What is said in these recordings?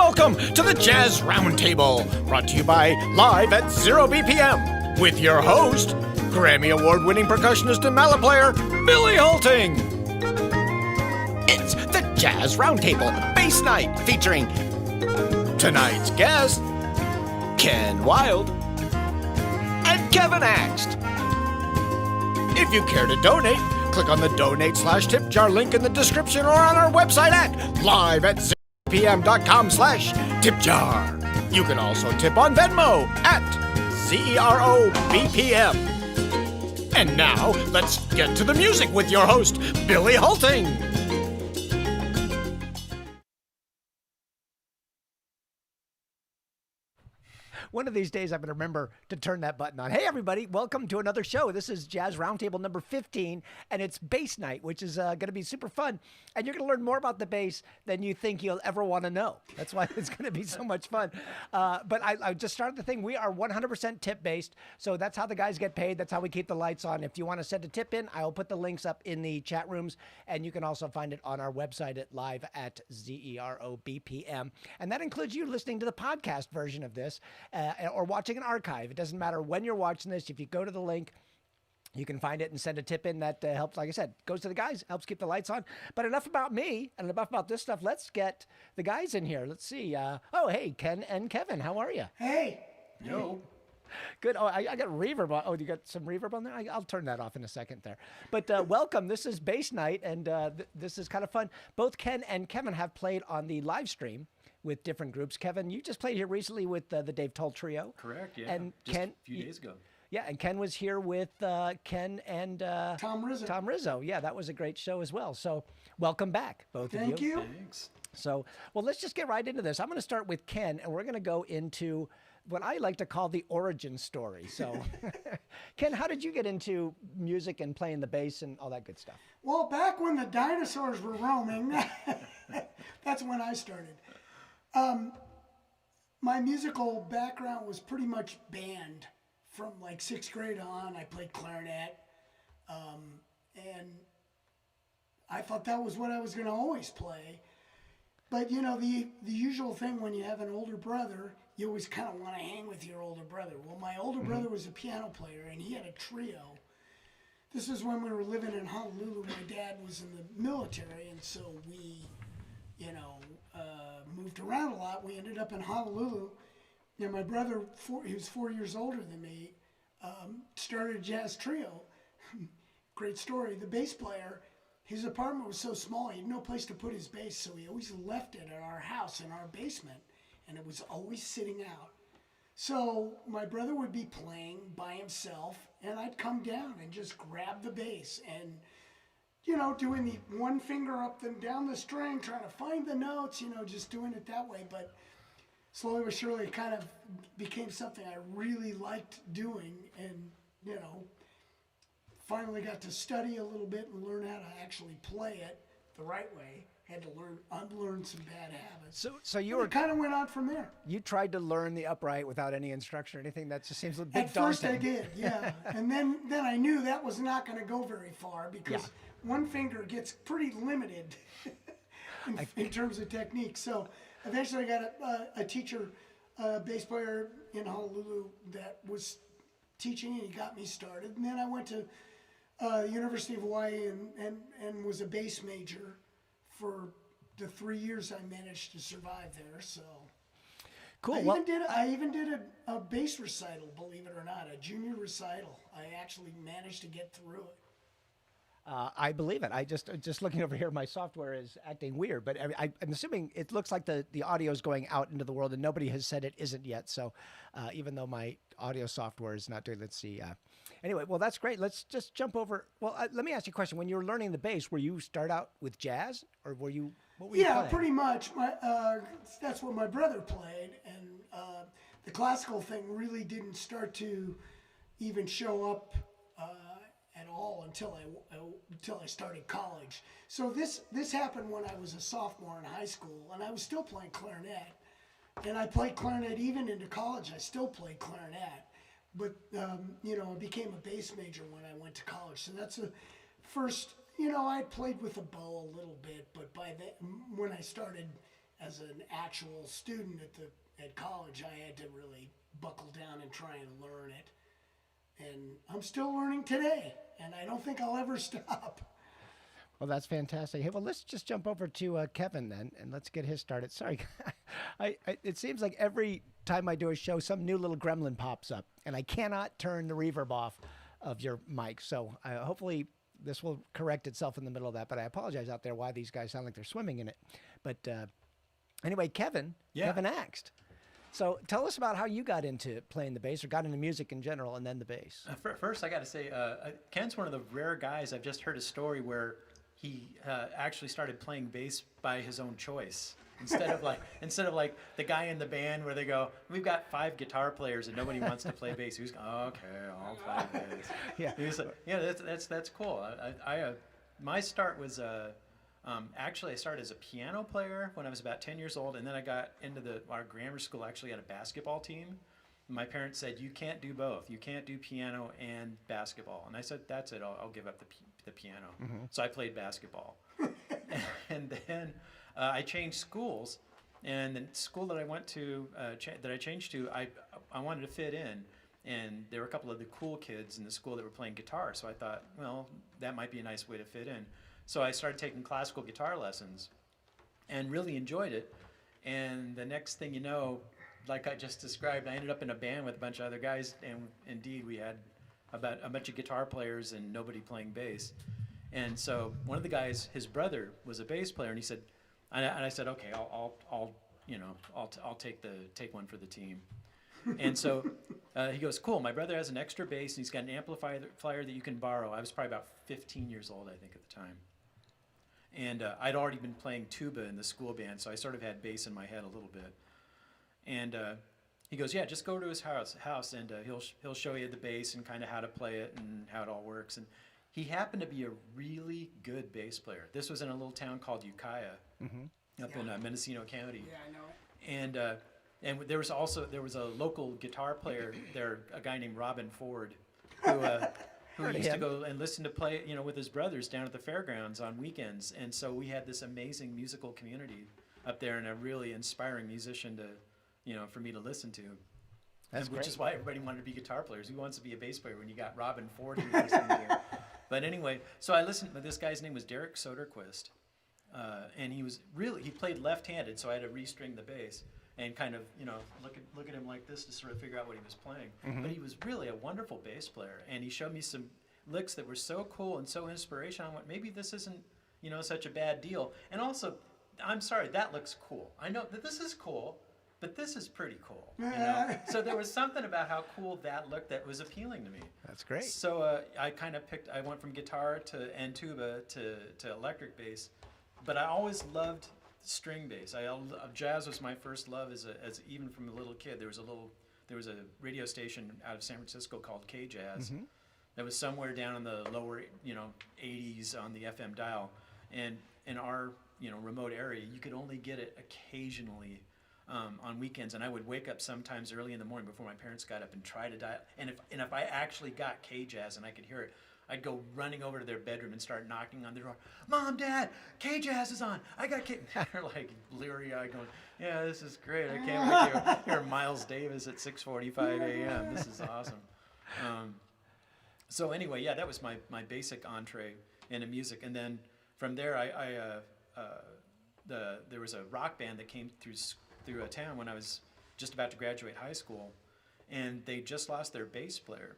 welcome to the Jazz Roundtable, brought to you by Live at 0 BPM, with your host, Grammy Award-winning percussionist and mallet player, Billy Holting. It's the Jazz Roundtable Bass Night, featuring tonight's guest, Ken Wild and Kevin Axt. If you care to donate, click on the donate/tip jar link in the description or on our website at liveat0bpm.com/tipjar. You can also tip on Venmo at ZEROBPM. And now, let's get to the music with your host, Billy Holting. One of these days, I'm going to remember to turn that button on. Hey, everybody. Welcome to another show. This is Jazz Roundtable number 15, and it's Bass Night, which is going to be super fun. And you're going to learn more about the bass than you think you'll ever want to know. That's why it's going to be so much fun. But I just started the thing. We are 100% tip-based, so that's how the guys get paid. That's how we keep the lights on. If you want to send a tip in, I'll put the links up in the chat rooms, and you can also find it on our website at live@ZEROBPM. And that includes you listening to the podcast version of this. Or watching an archive. It doesn't matter when you're watching this. If you go to the link, you can find it and send a tip in that helps, like I said, goes to the guys, helps keep the lights on. But enough about me and enough about this stuff. Let's get the guys in here. Let's see. Oh, hey, Ken and Kevin. How are you? Hey. Yo. Good. Oh, I got reverb on. Oh, you got some reverb on there? I'll turn that off in a second there. But welcome. This is Bass Night, and this is kind of fun. Both Ken and Kevin have played on the live stream with different groups. Kevin, you just played here recently with the Dave Tull Trio. Correct, yeah. And just Ken, a few days ago. Yeah, and Ken was here with Ken and Tom Rizzo. Tom Rizzo. Yeah, that was a great show as well. So welcome back, both of you. Thank you. Thanks. So, well, let's just get right into this. I'm going to start with Ken, and we're going to go into what I like to call the origin story. So, Ken, how did you get into music and playing the bass and all that good stuff? Well, back when the dinosaurs were roaming, that's when I started. My musical background was pretty much band. From like 6th grade on, I played clarinet. And I thought that was what I was going to always play. But, you know, the usual thing when you have an older brother, you always kind of want to hang with your older brother. Well, my older brother was a piano player, and he had a trio. This is when we were living in Honolulu. My dad was in the military, and so we, you know, moved around a lot. We ended up in Honolulu. And my brother, he was 4 years older than me, started a jazz trio. Great story. The bass player, his apartment was so small, he had no place to put his bass, so he always left it at our house in our basement, and it was always sitting out. So my brother would be playing by himself, and I'd come down and just grab the bass and, you know, doing the one finger up and down the string, trying to find the notes, you know, just doing it that way. But slowly but surely, it kind of became something I really liked doing, and, you know, finally got to study a little bit and learn how to actually play it the right way. Had to unlearn some bad habits. So you were kind of went on from there. You tried to learn the upright without any instruction or anything. That just seems a bit At first daunting. I did, yeah. And then I knew that was not going to go very far because one finger gets pretty limited in terms of technique. So eventually I got a teacher, bass player in Honolulu that was teaching, and he got me started. And then I went to University of Hawaii and was a bass major for the 3 years I managed to survive there. So cool. I even did a bass recital, believe it or not, a junior recital. I actually managed to get through it. I believe it. I just looking over here, my software is acting weird, but I'm assuming it looks like the audio is going out into the world, and nobody has said it isn't yet. So even though my audio software is not doing, let's see. Anyway, well, that's great. Let's just jump over. Well, let me ask you a question. When you were learning the bass, were you start out with jazz, or what were you playing? Pretty much. That's what my brother played, and the classical thing really didn't start to even show up at all until I started college. So this happened when I was a sophomore in high school, and I was still playing clarinet. And I played clarinet even into college. I still played clarinet. But, you know, I became a bass major when I went to college. So that's the first, you know, I played with a bow a little bit, but when I started as an actual student at college, I had to really buckle down and try and learn it. And I'm still learning today, and I don't think I'll ever stop. Well, that's fantastic. Hey, well, let's just jump over to Kevin then, and let's get his started. Sorry, it seems like every time I do a show, some new little gremlin pops up, and I cannot turn the reverb off of your mic. So hopefully this will correct itself in the middle of that. But I apologize out there why these guys sound like they're swimming in it. But anyway, Kevin axed. So tell us about how you got into playing the bass, or got into music in general, and then the bass. First, I got to say, Ken's one of the rare guys. I've just heard a story where he actually started playing bass by his own choice. Instead of like the guy in the band where they go, we've got 5 guitar players and nobody wants to play bass. He was going, okay, I'll play bass. Yeah. He was like, yeah, that's cool. My start was actually I started as a piano player when I was about 10 years old, and then I got into our grammar school actually had a basketball team. My parents said, you can't do both. You can't do piano and basketball. And I said, that's it. I'll give up the piano. Mm-hmm. So I played basketball. And then I changed schools. And the school that I went to, that I changed to, I wanted to fit in. And there were a couple of the cool kids in the school that were playing guitar. So I thought, well, that might be a nice way to fit in. So I started taking classical guitar lessons and really enjoyed it. And the next thing you know, like I just described, I ended up in a band with a bunch of other guys, and indeed we had about a bunch of guitar players and nobody playing bass. And so one of the guys, his brother was a bass player, and he said, and I said, okay, I'll take one for the team. And so he goes, cool, my brother has an extra bass, and he's got an amplifier that you can borrow. I was probably about 15 years old, I think, at the time. And I'd already been playing tuba in the school band, so I sort of had bass in my head a little bit. And he goes, yeah, just go to his house, and he'll show you the bass and kind of how to play it and how it all works. And he happened to be a really good bass player. This was in a little town called Ukiah, up in Mendocino County. Yeah, I know it. And there was a local guitar player there, a guy named Robin Ford, who used to go and listen to play, with his brothers down at the fairgrounds on weekends. And so we had this amazing musical community up there, and a really inspiring musician to, for me to listen to. Which is why everybody wanted to be guitar players. Who wants to be a bass player when you got Robin Ford who you're listening to? But anyway, so I listened. This guy's name was Derek Soderquist, and he played left-handed, so I had to restring the bass and kind of, look at him like this to sort of figure out what he was playing. Mm-hmm. But he was really a wonderful bass player, and he showed me some licks that were so cool and so inspirational. I went, maybe this isn't, such a bad deal. And also, I'm sorry, that looks cool. I know that this is cool, but this is pretty cool. So there was something about how cool that looked that was appealing to me. That's great. So I kind of I went from guitar and tuba to electric bass, but I always loved string bass. Jazz was my first love as even from a little kid. There was a radio station out of San Francisco called K-Jazz that was somewhere down in the lower 80s on the FM dial, and in our remote area you could only get it occasionally on weekends, and I would wake up sometimes early in the morning before my parents got up and try to dial, and if I actually got K-Jazz and I could hear it, I'd go running over to their bedroom and start knocking on their door. Mom, Dad, K-Jazz is on. I got K. They're like bleary-eyed going, yeah, this is great. I can't wait to hear Miles Davis at 6:45 a.m. This is awesome. So anyway, yeah, that was my basic entree into music. And then from there, there was a rock band that came through a town when I was just about to graduate high school, and they just lost their bass player.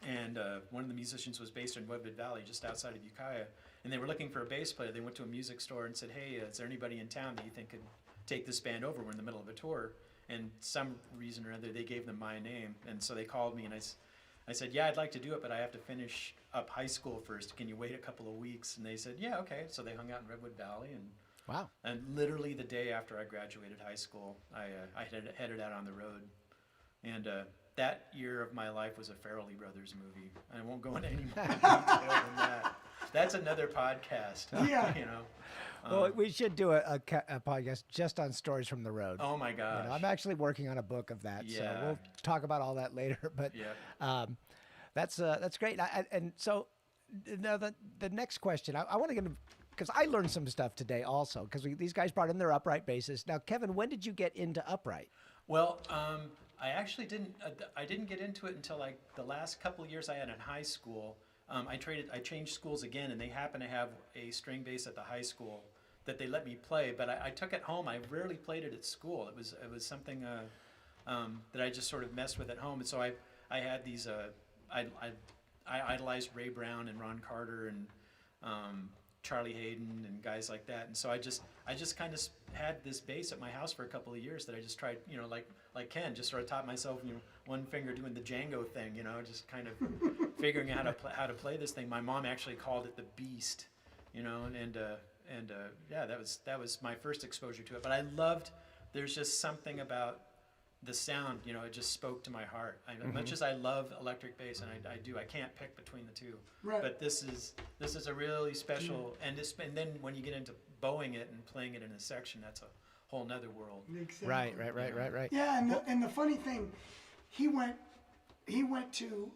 And one of the musicians was based in Redwood Valley, just outside of Ukiah, and they were looking for a bass player. They went to a music store and said, hey, is there anybody in town that you think could take this band over? We're in the middle of a tour. And some reason or other, they gave them my name. And so they called me, and I said, yeah, I'd like to do it, but I have to finish up high school first. Can you wait a couple of weeks? And they said, yeah, okay. So they hung out in Redwood Valley. And wow. And literally the day after I graduated high school, I headed out on the road. And that year of my life was a Farrelly Brothers movie. I won't go into any more detail than that. That's another podcast. Yeah. Well, we should do a podcast just on stories from the road. Oh my gosh. I'm actually working on a book of that, so we'll talk about all that later. But that's great. And so now the next question, I want to because I learned some stuff today also, because these guys brought in their upright basses. Now, Kevin, when did you get into upright? Well, I actually didn't. I didn't get into it until like the last couple of years I had in high school. I changed schools again, and they happened to have a string bass at the high school that they let me play. But I took it home. I rarely played it at school. It was something that I just sort of messed with at home. And so I had these. I idolized Ray Brown and Ron Carter and Charlie Hayden and guys like that. And so I just kind of had this bass at my house for a couple of years that I just tried, like Ken, just sort of taught myself, one finger doing the Django thing, just kind of figuring out how to play this thing. My mom actually called it the Beast, and yeah, that was my first exposure to it. But I loved. There's just something about the sound, it just spoke to my heart. As much as I love electric bass, and I can't pick between the two. Right. But this is a really special, and then when you get into bowing it and playing it in a section, that's a whole nother world. Exactly. Right. Yeah, and the funny thing, he went to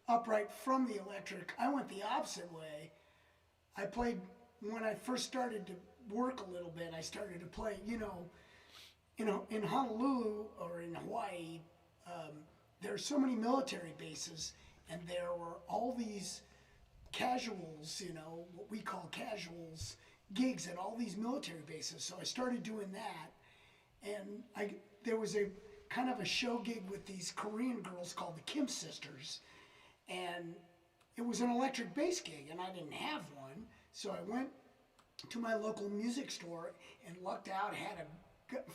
upright from the electric. I went the opposite way. I played when I first started to work a little bit. I started to play, in Honolulu or in Hawaii, there are so many military bases, and there were all these casuals, what we call casuals, gigs at all these military bases. So I started doing that, and there was a kind of a show gig with these Korean girls called the Kim Sisters, and it was an electric bass gig, and I didn't have one, so I went to my local music store and lucked out,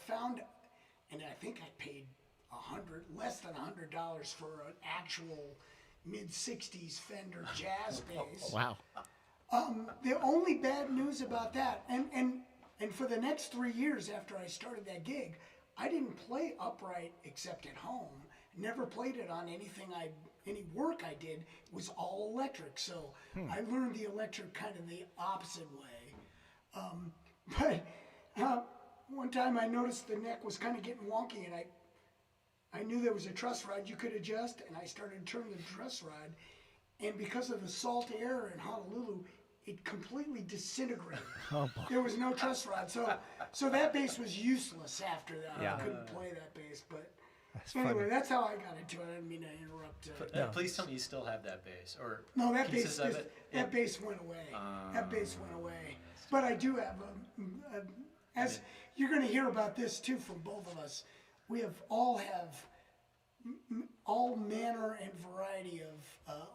found, and I think I paid less than $100 for an actual mid-60s Fender jazz bass. Wow. The only bad news about that, and for the next 3 years after I started that gig, I didn't play upright except at home. Never played it on any work I did. It was all electric. So I learned the electric kind of the opposite way. But one time I noticed the neck was kind of getting wonky, and I knew there was a truss rod you could adjust, and I started turning the truss rod, and because of the salt air in Honolulu, it completely disintegrated. Oh, boy. There was no truss rod, so that bass was useless after that. Yeah. I couldn't play that bass, but funny. anyway, that's how I got into it. I didn't mean to interrupt. Please tell me you still have that bass, or No, that pieces bass of it. that bass went away. That bass went away. But I do have as you're going to hear about this too from both of us. We all have all manner and variety of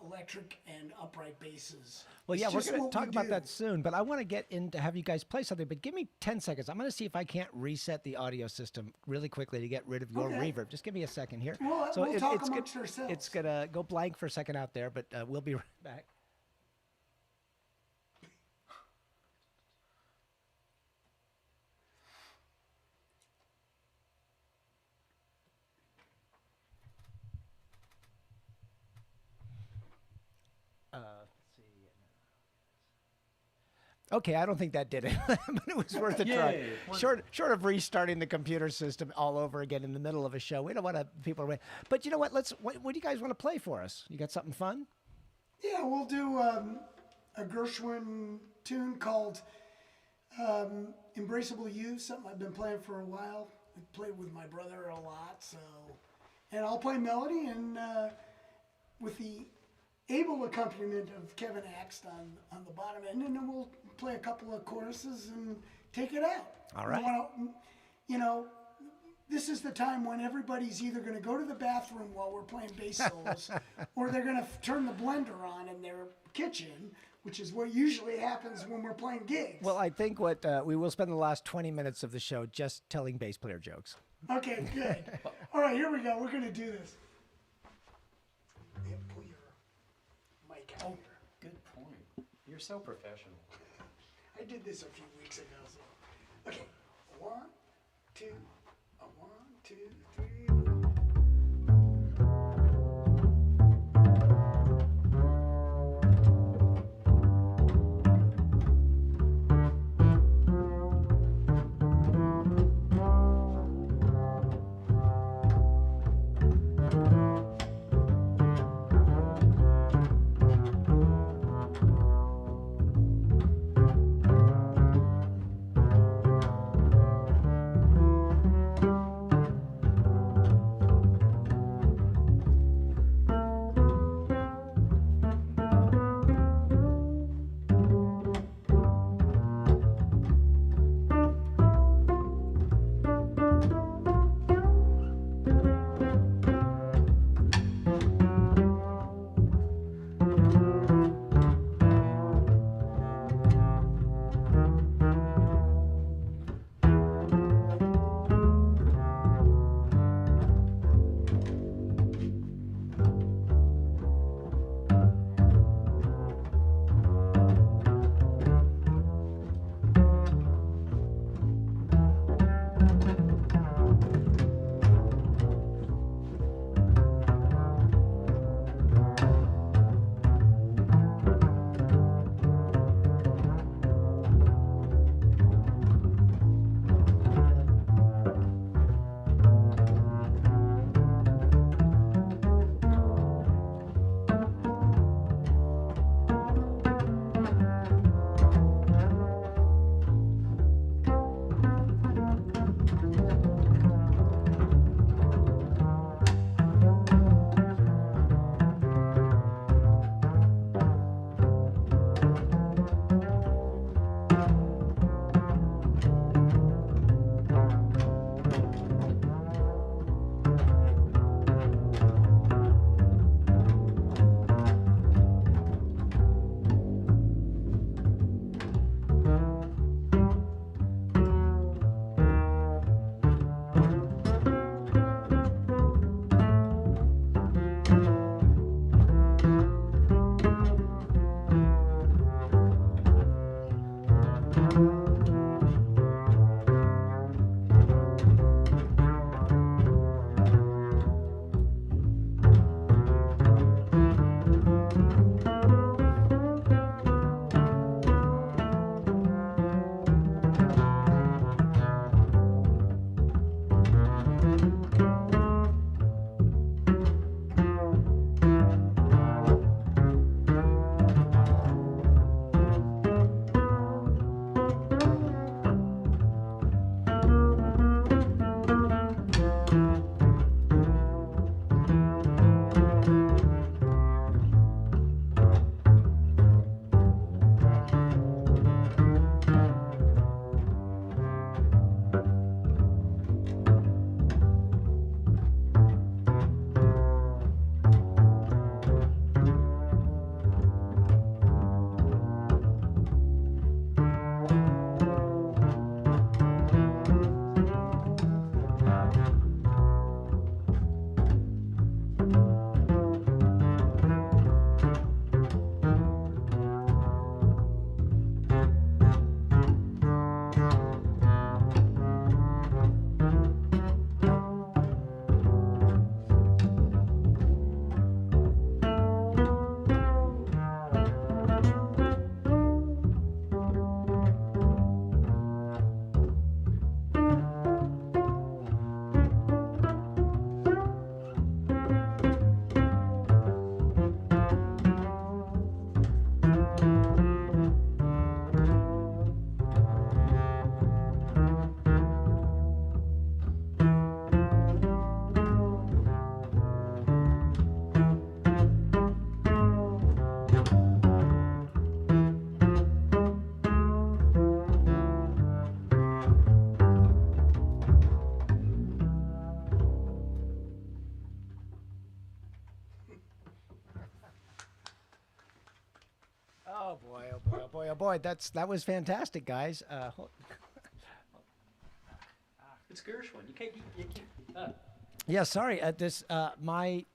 electric and upright basses. Well, yeah, It's we're just going to what talk we about do. that soon, but I want to get into have you guys play something. But give me 10 seconds. I'm going to see if I can't reset the audio system really quickly to get rid of your Okay. reverb. Just give me a second here. We'll talk it's amongst ourselves. It's going to go blank for a second out there, but we'll be right back. Okay, I don't think that did it, but it was worth a try. Yay. Short of restarting the computer system all over again in the middle of a show, we don't want people to wait. But you know what? What do you guys want to play for us? You got something fun? Yeah, we'll do a Gershwin tune called Embraceable You, something I've been playing for a while. I played with my brother a lot, and I'll play melody and with the able accompaniment of Kevin Axt on the bottom end, and then we'll play a couple of choruses and take it out. All right. This is the time when everybody's either going to go to the bathroom while we're playing bass solos, or they're going to turn the blender on in their kitchen, which is what usually happens when we're playing gigs. Well, I think we will spend the last 20 minutes of the show just telling bass player jokes. Okay, good. All right, here we go. We're going to do this. Yeah, pull your mic out here. Good point. You're so professional. I did this a few weeks ago. So. Okay, 1, 2, 1, 2, 3. Oh boy! Oh boy! Oh boy! Oh boy! That was fantastic, guys. It's Gershwin. You can't. Yeah, sorry. My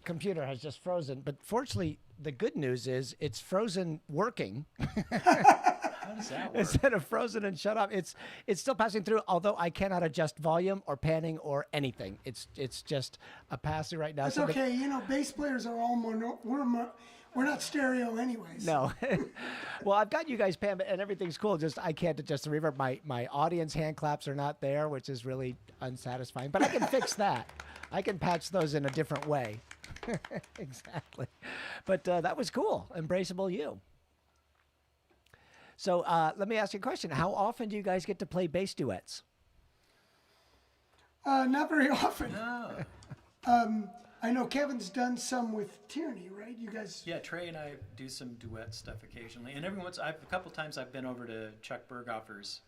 computer has just frozen, but fortunately, the good news is it's frozen working. How does that work? Instead of frozen and shut off, it's still passing through. Although I cannot adjust volume or panning or anything. It's just a pass through right now. It's So okay. Bass players are all we're not stereo anyways. No. Well, I've got you guys pan, and everything's cool. Just I can't adjust the reverb. My audience hand claps are not there, which is really unsatisfying. But I can fix that. I can patch those in a different way. Exactly. But that was cool. Embraceable you. So let me ask you a question. How often do you guys get to play bass duets? Not very often. No. I know Kevin's done some with Tierney, right? You guys. Yeah, Trey and I do some duet stuff occasionally, and a couple times I've been over to Chuck Berghofer's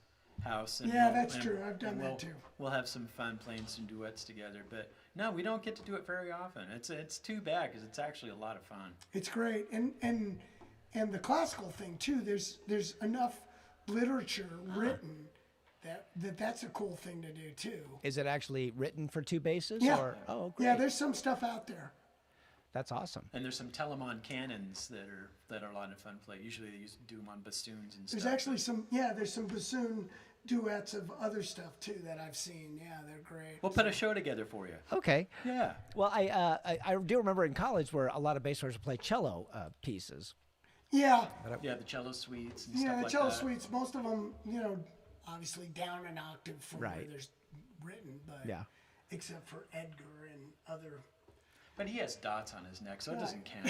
house. And Yeah, that's true. I've done that too. We'll have some fun playing some duets together, but no, we don't get to do it very often. It's too bad because it's actually a lot of fun. It's great, and the classical thing too. There's enough literature written that's a cool thing to do too. Is it actually written for two basses? Yeah. Or, oh, great. Yeah, there's some stuff out there. That's awesome. And there's some Telemann cannons that are a lot of fun to play. Usually they do them on bassoons and stuff. There's actually there's some bassoon duets of other stuff too that I've seen. Yeah, they're great. We'll put a show together for you. Okay. Yeah. Well, I do remember in college where a lot of bass players would play cello pieces. Yeah. Yeah, the cello suites and Yeah, stuff the like cello that. suites, most of them, obviously down an octave from where Right. there's written, but Yeah. except for Edgar and other. But he has dots on his neck, so it doesn't count.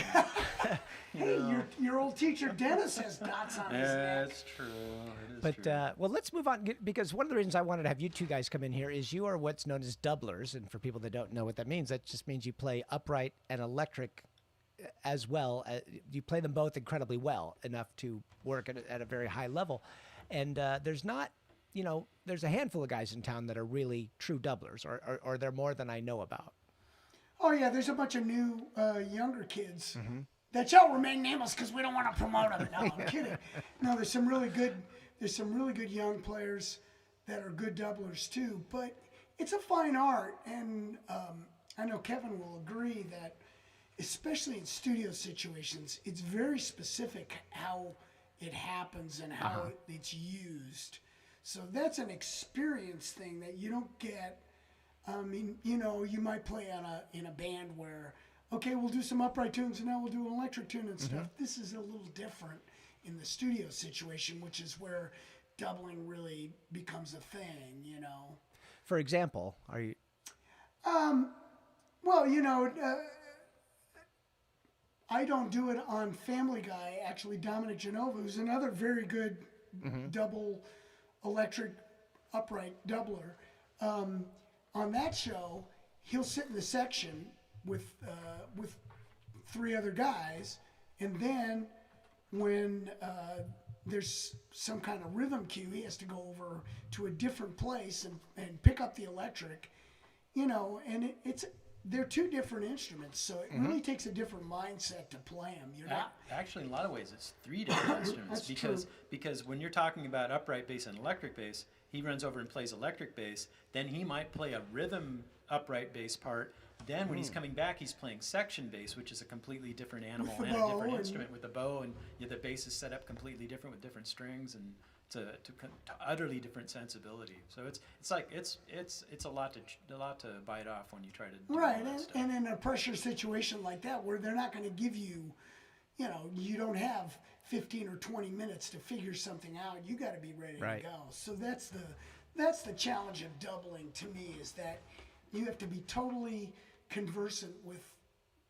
Hey, your old teacher Dennis has dots on his neck. That's true. It is But true. well, let's move on because one of the reasons I wanted to have you two guys come in here is you are what's known as doublers, and for people that don't know what that means, that just means you play upright and electric as well. You play them both incredibly well, enough to work at a very high level. And there's not, there's a handful of guys in town that are really true doublers, or they're more than I know about. Oh yeah, there's a bunch of new younger kids that shall remain nameless because we don't want to promote them. No, I'm kidding. No, there's some really good young players that are good doublers too. But it's a fine art, and I know Kevin will agree that, especially in studio situations, it's very specific how it happens and how it's used. So that's an experience thing that you don't get. I mean, you might play in a band where, okay, we'll do some upright tunes and now we'll do an electric tune and stuff. This is a little different in the studio situation, which is where doubling really becomes a thing, For example, are you? Well, I don't do it on Family Guy. Actually, Dominic Genova, who's another very good double electric upright doubler. On that show, he'll sit in the section with three other guys, and then when there's some kind of rhythm cue, he has to go over to a different place and pick up the electric, and they're two different instruments, so it really takes a different mindset to play them. You're not Actually, in a lot of ways, it's three different instruments because when you're talking about upright bass and electric bass, he runs over and plays electric bass. Then he might play a rhythm upright bass part. Then when he's coming back, he's playing section bass, which is a completely different animal With the and a bow different and- instrument with the bow, and the bass is set up completely different with different strings and to utterly different sensibility. So it's a lot to bite off when you try to do all right, that stuff. and in a pressure situation like that, where they're not going to give you, you don't have 15 or 20 minutes to figure something out. You got to be ready Right. to go. So that's the challenge of doubling to me, is that you have to be totally conversant with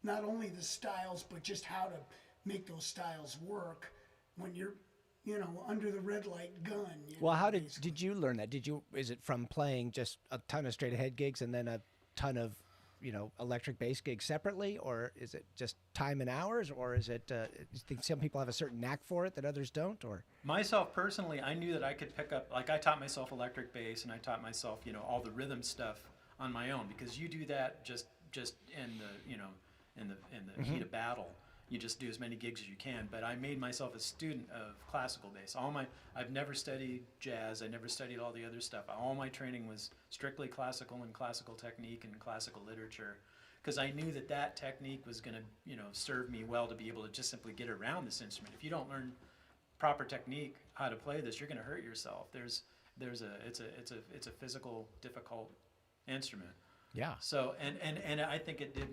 not only the styles but just how to make those styles work when you're under the red light gun. Well, how did you learn that? Is it from playing just a ton of straight ahead gigs and then a ton of electric bass gigs separately, or is it just time and hours, or is it you think some people have a certain knack for it that others don't, or? Myself personally, I knew that I could pick up, like I taught myself electric bass and I taught myself, all the rhythm stuff on my own, because you do that just in the in the heat of battle. you just do as many gigs as you can. But I made myself a student of classical bass. I've never studied jazz. I never studied all the other stuff. All my training was strictly classical and classical technique and classical literature, because I knew that technique was going to, serve me well to be able to just simply get around this instrument. If you don't learn proper technique, how to play this, you're going to hurt yourself. It's a physical, difficult instrument. Yeah. So and I think it did.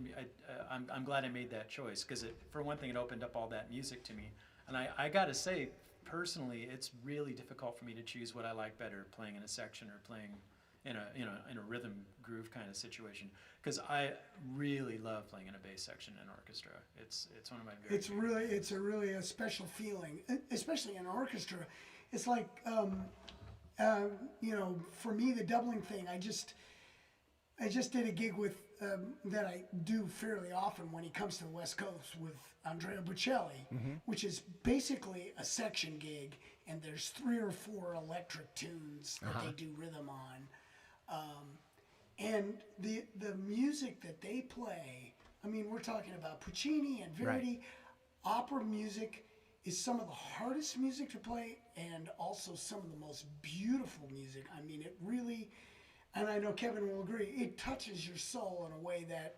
I'm glad I made that choice, because for one thing, it opened up all that music to me. And I got to say, personally, it's really difficult for me to choose what I like better, playing in a section or playing in a rhythm groove kind of situation, because I really love playing in a bass section in orchestra. It's one of my favorite. It's a really a special feeling, especially in orchestra. It's like for me, the doubling thing. I just did a gig with that I do fairly often when he comes to the West Coast with Andrea Bocelli, which is basically a section gig, and there's 3 or 4 electric tunes that they do rhythm on, and the music that they play. I mean, we're talking about Puccini and Verdi. Right. Opera music is some of the hardest music to play, and also some of the most beautiful music. I mean, it really. And I know Kevin will agree, it touches your soul in a way that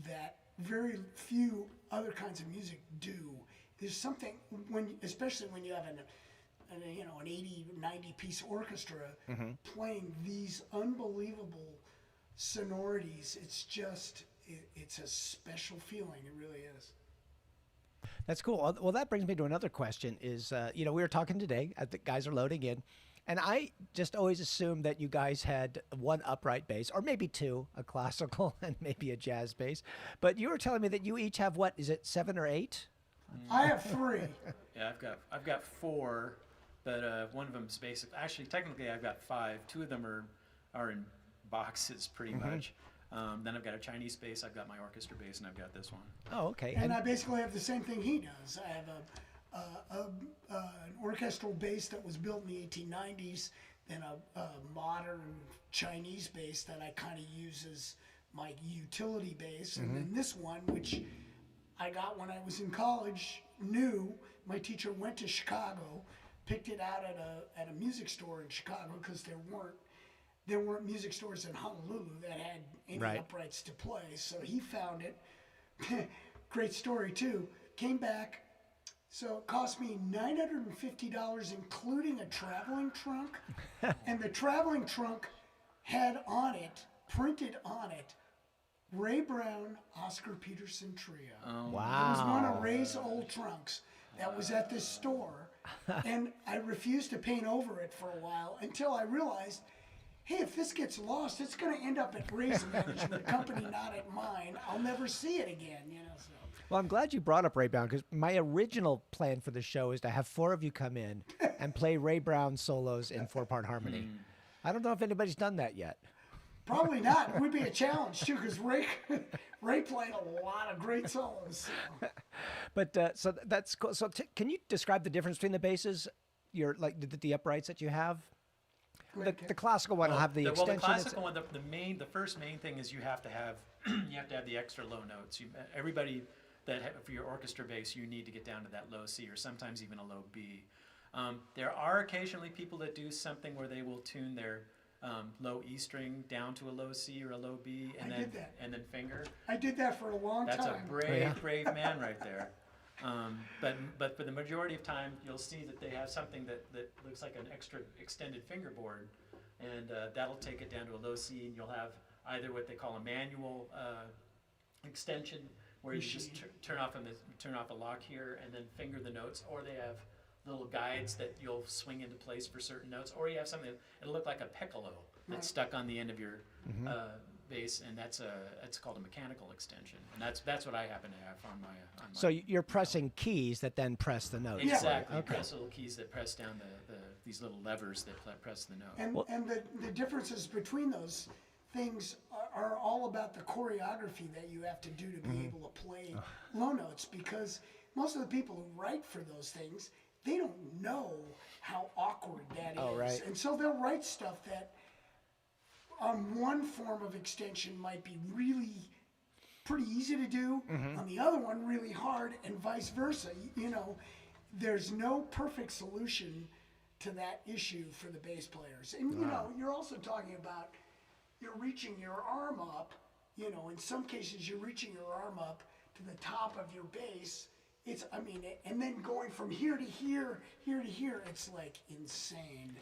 that very few other kinds of music do. There's something, especially when you have an 80, 90 piece orchestra playing these unbelievable sonorities. It's a special feeling. It really is. That's cool. Well, that brings me to another question is, we were talking today, the guys are loading in, and I just always assumed that you guys had one upright bass, or maybe 2, a classical and maybe a jazz bass. But you were telling me that you each have, what, is it 7 or 8? I have 3. Yeah, I've got 4, but one of them's basic. Actually, technically, I've got 5. 2 of them are in boxes pretty much. Then I've got a Chinese bass, I've got my orchestra bass, and I've got this one. Oh, okay. And I basically have the same thing he does. I have an orchestral bass that was built in the 1890s, then a modern Chinese bass that I kind of use as my utility bass, and then this one, which I got when I was in college, new. My teacher went to Chicago, picked it out at a music store in Chicago, because there weren't music stores in Honolulu that had any uprights to play. So he found it. Great story too. Came back. So it cost me $950, including a traveling trunk. And the traveling trunk had on it, printed on it, Ray Brown, Oscar Peterson Trio. Oh, wow. It was one of Ray's old trunks that was at this store. And I refused to paint over it for a while until I realized, hey, if this gets lost, it's going to end up at Ray's management company, not at mine. I'll never see it again, So. Well, I'm glad you brought up Ray Brown, because my original plan for the show is to have 4 of you come in and play Ray Brown solos in 4-part harmony. I don't know if anybody's done that yet. Probably not. It would be a challenge too, because Ray played a lot of great solos. So. But so that's cool. So can you describe the difference between the basses, the uprights that you have? The classical one will have the extension. Well, the classical one, the first main thing is you have to have the extra low notes. Everybody for your orchestra bass, you need to get down to that low C, or sometimes even a low B. There are occasionally people that do something where they will tune their low E string down to a low C or a low B, and then finger. I did that for a long time. That's a brave man right there. But for the majority of time, you'll see that they have something that looks like an extra extended fingerboard, and that'll take it down to a low C, and you'll have either what they call a manual extension, where you just turn off a lock here and then finger the notes, or they have little guides that you'll swing into place for certain notes, or you have something it'll look like a piccolo that's stuck on the end of your bass, and it's called a mechanical extension, and that's what I happen to have on my. So you're pressing keys that then press the notes. Exactly. Okay. Press little keys that press down these little levers that press the note. And the differences between those things are all about the choreography that you have to do to be able to play low notes, because most of the people who write for those things, they don't know how awkward that is. Right. And so they'll write stuff that on one form of extension might be really pretty easy to do. On the other one, really hard, and vice versa. You know, there's no perfect solution to that issue for the bass players. And you know, you're also talking about you're reaching your arm up. You know, in some cases, you're reaching your arm up to the top of your bass. It's, I mean, and then going from here to here, here to here, it's like insane.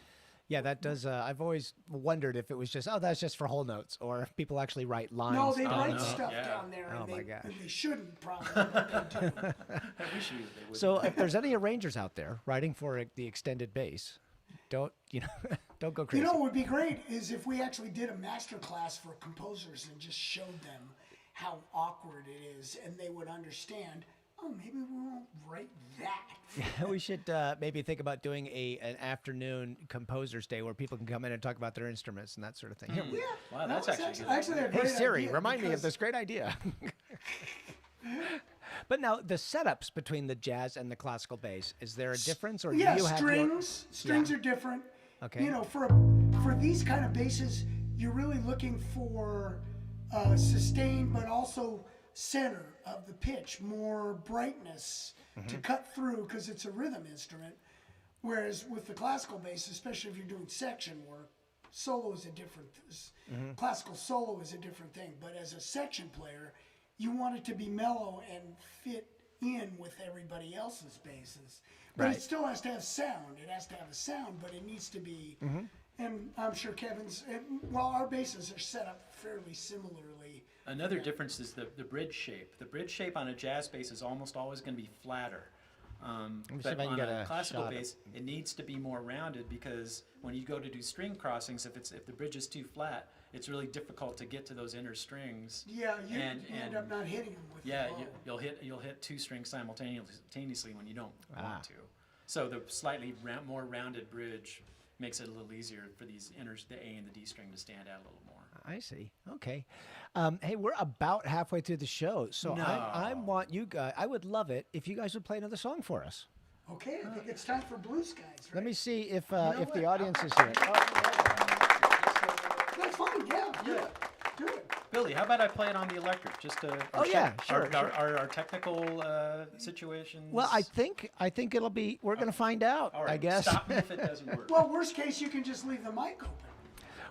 Yeah, that does. I've always wondered if it was just, oh, that's just for whole notes, or if people actually write lines. No, they write no. stuff Yeah. down there, Oh and, my gosh. and they shouldn't probably, but they do. I wish they would. So if there's any arrangers out there writing for the extended bass, don't don't go crazy. You know what would be great is if we actually did a master class for composers and just showed them how awkward it is, and they would understand. Oh, maybe we won't write that. We should maybe think about doing an afternoon composers day where people can come in and talk about their instruments and that sort of thing. Here, Yeah, Wow, that that's was actually actually a hey great Siri, idea remind me of because- this great idea. But now the setups between the jazz and the classical bass, is there a difference, or Yeah, do you have strings are different. Okay. You know, for these kind of basses, you're really looking for sustain, but also center of the pitch, more brightness to cut through because it's a rhythm instrument. Whereas with the classical bass, especially if you're doing section work, solo is a different. Classical solo is a different thing. But as a section player, you want it to be mellow and fit in with everybody else's basses. But Right. it still has to have sound. It has to have a sound, but it needs to be. And I'm sure Kevin's. Well, our basses are set up fairly similarly. Another difference is the bridge shape. The bridge shape on a jazz bass is almost always going to be flatter. me see But if I can on get a a classical shot of- bass, it needs to be more rounded because when you go to do string crossings, if the bridge is too flat, it's really difficult to get to those inner strings. Yeah, you And- end and- up not hitting them with Yeah, the bow. you'll hit two strings simultaneously when you don't Ah. want to. So the slightly more rounded bridge makes it a little easier for these the A and the D string to stand out a little more. I see. Okay. Hey, we're about halfway through the show, so I want you guys. I would love it if you guys would play another song for us. Okay, I think it's time for Blue Skies, right? Let me see if know the what? audience is here. That's fine, yeah. Do it. Billy, how about I play it on the electric? Just to Oh, yeah, sure, our technical situations. Well, I think it'll be. We're gonna find out. All right, I guess. Stop me if it doesn't work. Well, worst case, you can just leave the mic open.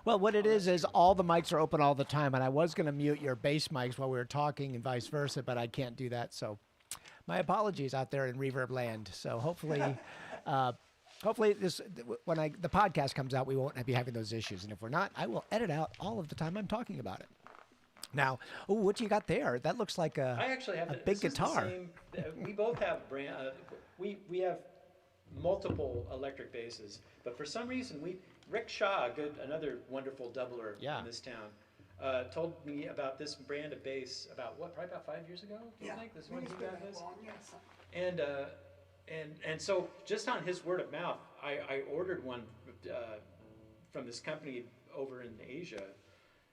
Well, what it is all the mics are open all the time, and I was gonna mute your bass mics while we were talking, and vice versa, but I can't do that. So, my apologies out there in Reverb Land. So hopefully. Hopefully, when the podcast comes out, we won't be having those issues. And if we're not, I will edit out all of the time I'm talking about it. Now, what you got there? That looks like I actually have a this big is the guitar. same- we both have we have multiple electric basses, but for some reason Rick Shaw, another wonderful doubler Yeah. in this town, told me about this brand of bass probably about 5 years ago. Do you think this I one think he it's got been that this? long, yes. And so just on his word of mouth, I ordered one from this company over in Asia,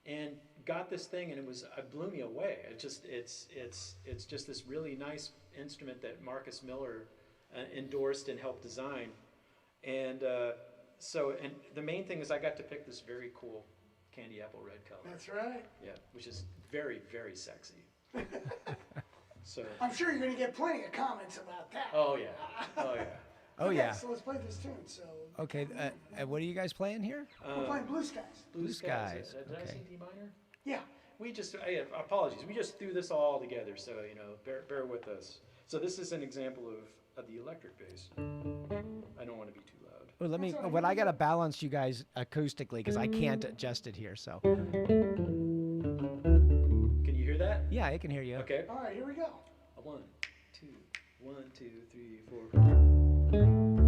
and got this thing, and it blew me away. It's just this really nice instrument that Marcus Miller endorsed and helped design, and the main thing is I got to pick this very cool candy apple red color. That's right. Yeah, which is very, very sexy. So. I'm sure you're going to get plenty of comments about that. Oh yeah. Oh yeah. Oh Okay, yeah. So let's play this tune. So Okay. What are you guys playing here? we're playing Blue Skies. Blue Skies, Did I okay. say D minor? Yeah. We just, apologies. We just threw this all together, so bear with us. So this is an example of the electric bass. I don't want to be too loud. Well, let me. That's all right. Well, I gotta balance you guys acoustically because I can't adjust it here. So Can you hear that? yeah, I can hear you. Okay. All right, here we go. 1, 2, 1, 2, 3, 4.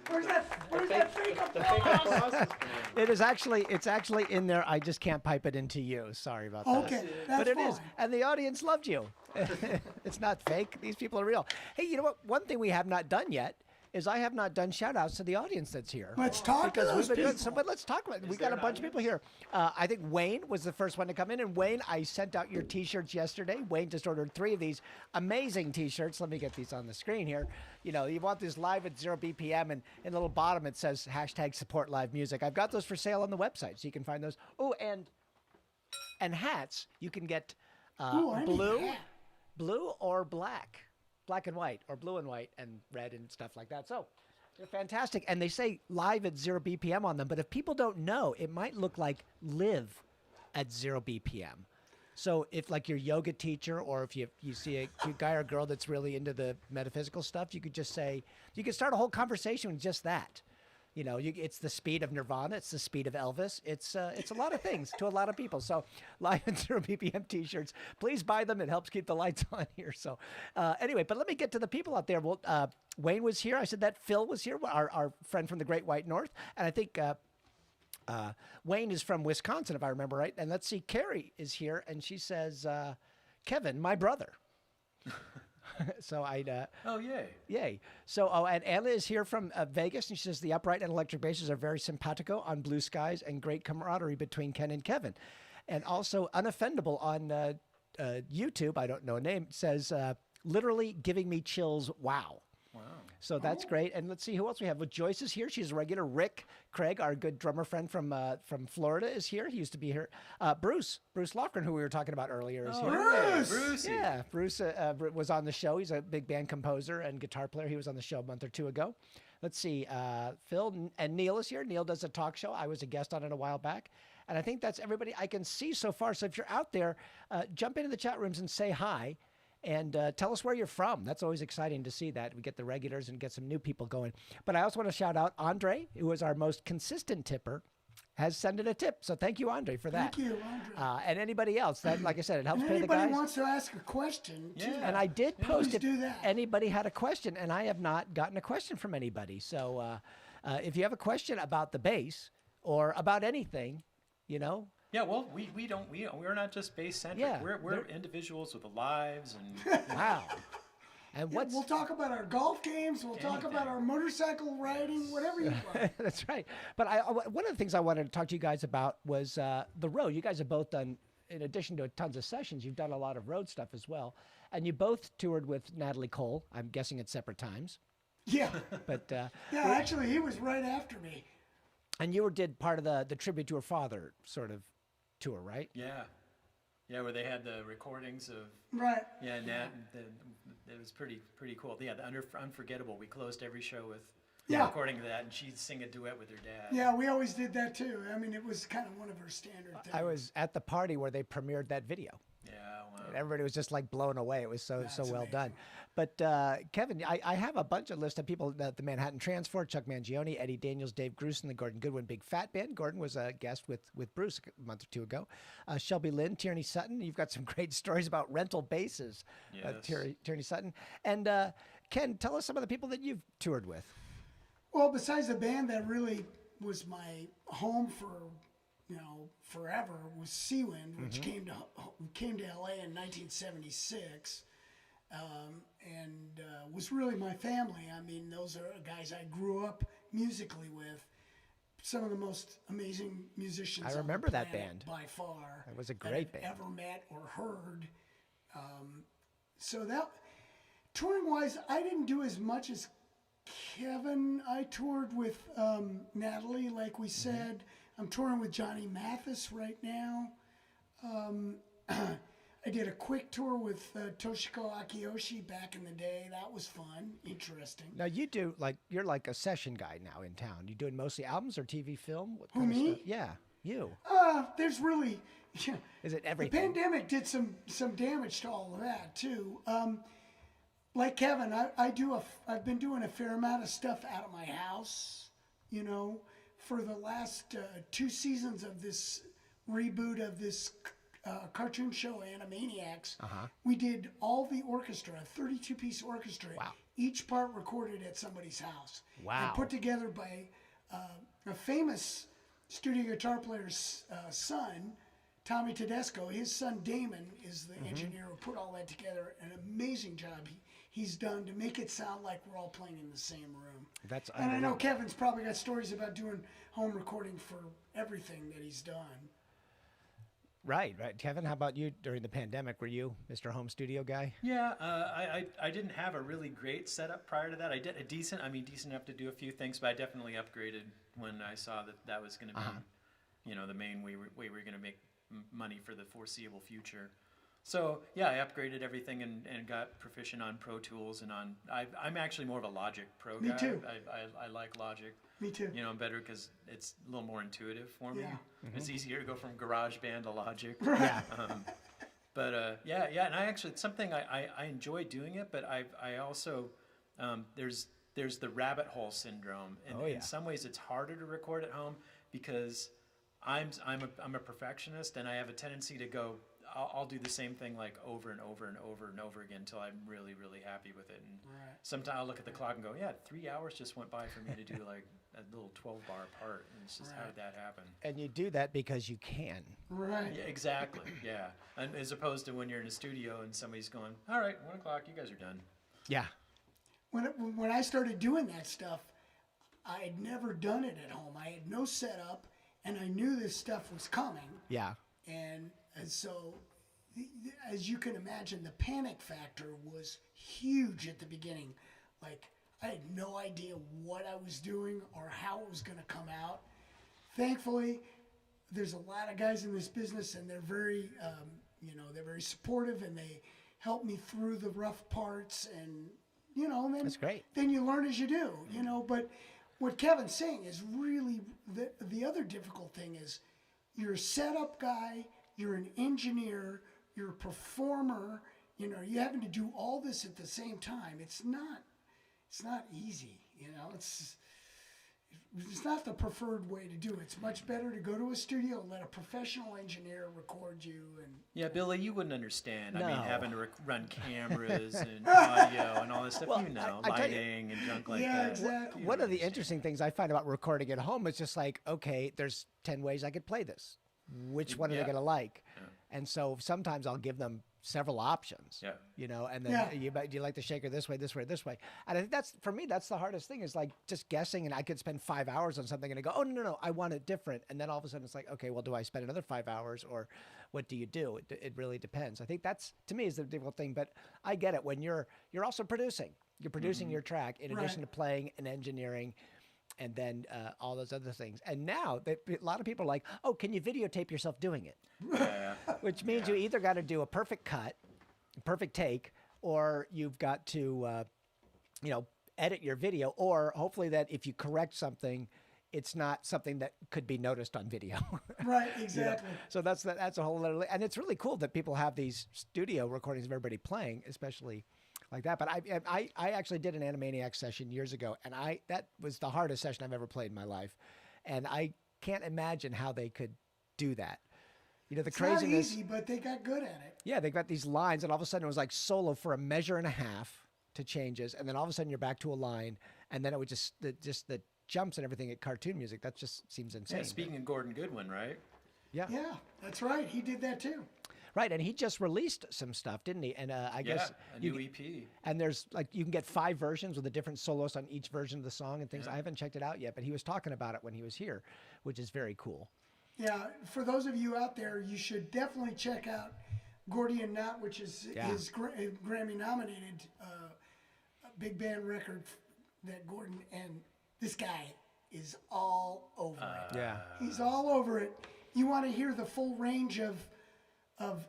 Where's that fake applause? It's actually in there. I just can't pipe it into you. Sorry about that. Okay, that's But it fine. is, and the audience loved you. It's not fake. These people are real. Hey, you know what? One thing we have not done yet is I have not done shout outs to the audience that's here. Let's talk to those we've been doing people. some, but let's talk about it. We got a bunch of people here. I think Wayne was the first one to come in. And Wayne, I sent out your T-shirts yesterday. Wayne just ordered 3 of these amazing T-shirts. Let me get these on the screen here. You know, you want this live at 0 BPM, and in the little bottom it says #support live music. I've got those for sale on the website, so you can find those. Oh, and hats. You can get Ooh, I need a hat. blue or black and white, or blue and white and red and stuff like that. So they're fantastic. And they say live at 0 BPM on them. But if people don't know, it might look like live at 0 BPM. So if like your yoga teacher, or if you see a cute guy or girl that's really into the metaphysical stuff, you could just say, you could start a whole conversation with just that. You know, it's the speed of Nirvana. It's the speed of Elvis. It's a lot of things to a lot of people. So live at 0 BPM T-shirts, please buy them. It helps keep the lights on here. So anyway, but let me get to the people out there. Well, Wayne was here. I said that Phil was here, our friend from the Great White North. And I think Wayne is from Wisconsin, if I remember right. And let's see, Carrie is here. And she says, Kevin, my brother. So Oh, yay. Yay. So, and Anna is here from Vegas, and she says the upright and electric basses are very simpatico on Blue Skies and great camaraderie between Ken and Kevin. And also Unoffendable on YouTube, I don't know a name, says literally giving me chills, wow. Wow. So that's great. And let's see who else we have. Well, Joyce is here. She's a regular. Rick Craig, our good drummer friend from Florida, is here. He used to be here. Bruce Lofgren, who we were talking about earlier, is here. Bruce! Yeah, Bruce was on the show. He's a big band composer and guitar player. He was on the show a month or 2 ago. Let's see. Phil and Neil is here. Neil does a talk show. I was a guest on it a while back. And I think that's everybody I can see so far. So if you're out there, jump into the chat rooms and say hi. And tell us where you're from. That's always exciting to see that. We get the regulars and get some new people going. But I also want to shout out Andre, who is our most consistent tipper, has sent in a tip. So thank you, Andre, for that. Thank you, Andre. And anybody else, that, like I said, it helps And pay the anybody guys. wants to ask a question, too. And I did post Please if do that. anybody had a question, and I have not gotten a question from anybody. So if you have a question about the bass or about anything, you know, Yeah, well, we're not just bass centric. Yeah, we're individuals with lives and wow. And Yeah, what's we'll talk about our golf games. We'll talk about our motorcycle riding, whatever you want. That's right. But one of the things I wanted to talk to you guys about was the road. You guys have both done, in addition to tons of sessions, you've done a lot of road stuff as well. And you both toured with Natalie Cole, I'm guessing at separate times. Yeah. But Yeah, actually, he was right after me. and you did part of the tribute to her father sort of tour, right? yeah, where they had the recordings of Right. Nat. It was pretty cool. Yeah, the Unforgettable. We closed every show with Yeah. recording of that, and she'd sing a duet with her dad. Yeah, we always did that, too. I mean, it was kind of one of our standard things. I was at the party where they premiered that video. Yeah. wow. And everybody was just like blown away. It was so That's well amazing. done. But Kevin, I have a bunch of lists of people that the Manhattan Transfer, Chuck Mangione, Eddie Daniels, Dave Grusin, the Gordon Goodwin Big Fat Band. Gordon was a guest with Bruce a month or two ago. Shelby Lynn, Tierney Sutton. You've got some great stories about rental bases. Yes. Tierney Sutton. And Ken, tell us some of the people that you've toured with. Well, besides the band that really was my home for, forever, was Seawind, which came to LA in 1976, and was really my family. I mean, those are guys I grew up musically with. Some of the most amazing musicians. I remember on the that planet band. by far. It was a that great I've band. Ever met or heard. So that touring wise, I didn't do as much as Kevin. I toured with Natalie, like we said. I'm touring with Johnny Mathis right now. I did a quick tour with Toshiko Akiyoshi back in the day. That was fun, interesting. Now you're like a session guy now in town. You doing mostly albums or TV, film? What Who, kind of me? stuff? Yeah, you. There's really, Is it the everything? pandemic did some damage to all of that too. Like Kevin, I've been doing a fair amount of stuff out of my house, for the last 2 seasons of this reboot of this cartoon show, Animaniacs. We did all the orchestra, a 32-piece orchestra. Wow. Each part recorded at somebody's house. Wow. And put together by a famous studio guitar player's son, Tommy Tedesco. His son Damon is the engineer who put all that together. An amazing job he's done to make it sound like we're all playing in the same room. That's And I know unbelievable. Kevin's probably got stories about doing home recording for everything that he's done. Right. Kevin, how about you during the pandemic? Were you Mr. Home Studio guy? Yeah, I didn't have a really great setup prior to that. I did a decent enough to do a few things, but I definitely upgraded when I saw that was going to be, the main way we were going to make money for the foreseeable future. So yeah, I upgraded everything and got proficient on Pro Tools and I'm actually more of a Logic Pro guy. Me too. I like Logic. Me too. I'm better because it's a little more intuitive for me. Yeah. It's easier to go from GarageBand to Logic. Yeah. But yeah, and I actually, it's something I enjoy doing it, but I also, there's the rabbit hole syndrome. And in some ways it's harder to record at home because I'm a perfectionist and I have a tendency to go, I'll do the same thing like over and over and over and over again until I'm really, really happy with it. And sometimes I'll look at the clock and go, yeah, 3 hours just went by for me to do like a little 12-bar part. And it's just, how did that happen? And you do that because you can. Right. Yeah, exactly, yeah. And as opposed to when you're in a studio and somebody's going, all right, 1 o'clock, you guys are done. Yeah. When I started doing that stuff, I had never done it at home. I had no setup, and I knew this stuff was coming. Yeah. And so, as you can imagine, the panic factor was huge at the beginning. Like, I had no idea what I was doing or how it was going to come out. Thankfully, there's a lot of guys in this business, and they're very, they're very supportive, and they help me through the rough parts. And and then That's great. Then you learn as you do. But what Kevin's saying is really the other difficult thing is you're a setup guy. You're an engineer, you're a performer, you're having to do all this at the same time. It's not easy, it's not the preferred way to do it. It's much better to go to a studio and let a professional engineer record you. And Yeah, Billy, you wouldn't understand. I No. mean, having to run cameras and audio and all this stuff, Well, I tell you- lighting and junk like Yeah, that. exactly. You One of the understand. interesting things I find about recording at home is just like, okay, there's 10 ways I could play this. Which one are they Yeah. going to like? And so sometimes I'll give them several options. Yeah. And then Yeah. do you like the shaker this way, this way, this way? And I think that's, for me, that's the hardest thing is like just guessing. And I could spend 5 hours on something and I go, oh, no, I want it different. And then all of a sudden it's like, okay, well, do I spend another 5 hours or what do you do? It really depends. I think that's, to me, is the difficult thing. But I get it. When you're also producing. You're producing your track in addition to playing and engineering and then all those other things. And now a lot of people are like, oh, can you videotape yourself doing it? Yeah. Which means you either got to do a perfect cut, perfect take, or you've got to, edit your video, or hopefully that if you correct something, it's not something that could be noticed on video. Right, exactly. So that's a whole other, and it's really cool that people have these studio recordings of everybody playing, especially like that. But I actually did an Animaniacs session years ago, and that was the hardest session I've ever played in my life, and I can't imagine how they could do that. The It's craziness. not easy, but they got good at it. Yeah, they got these lines, and all of a sudden it was like solo for a measure and a half to changes, and then all of a sudden you're back to a line, and then it would just the jumps and everything at cartoon music. That just seems insane. Yeah, speaking of Gordon Goodwin, right? Yeah. Yeah, that's right. He did that too. Right, and he just released some stuff, didn't he? And I guess a new EP. And there's like you can get 5 versions with a different soloist on each version of the song and things. Yeah. I haven't checked it out yet, but he was talking about it when he was here, which is very cool. Yeah, for those of you out there, you should definitely check out Gordian Knot, which is his Grammy-nominated big band record that Gordon, and this guy is all over it. Yeah. He's all over it. You want to hear the full range of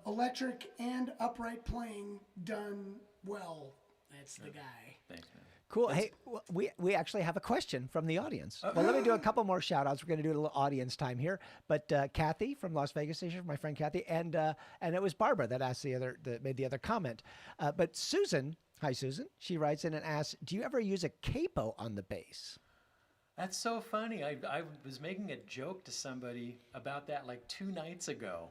electric and upright playing done well. That's the guy. Thanks, man. Cool. Hey, we actually have a question from the audience. Well, let me do a couple more shout outs. We're going to do a little audience time here. But Kathy from Las Vegas Station, my friend Kathy, and it was Barbara that asked made the other comment. But Susan, hi Susan, she writes in and asks, do you ever use a capo on the bass? That's so funny. I was making a joke to somebody about that like 2 nights ago.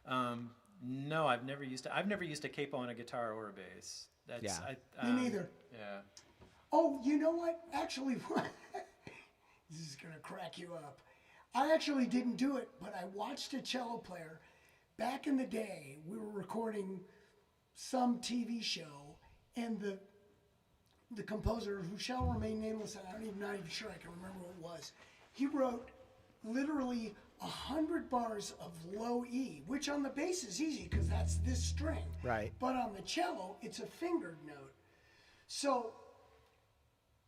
No, I've never used it. I've never used a capo on a guitar or a bass. That's Me neither. Yeah. Oh, you know what? Actually, this is going to crack you up. I actually didn't do it, but I watched a cello player. Back in the day, we were recording some TV show, and the composer, who shall remain nameless, and I'm not even sure I can remember what it was, he wrote literally 100 bars of low E, which on the bass is easy because that's this string. Right. But on the cello, it's a fingered note. So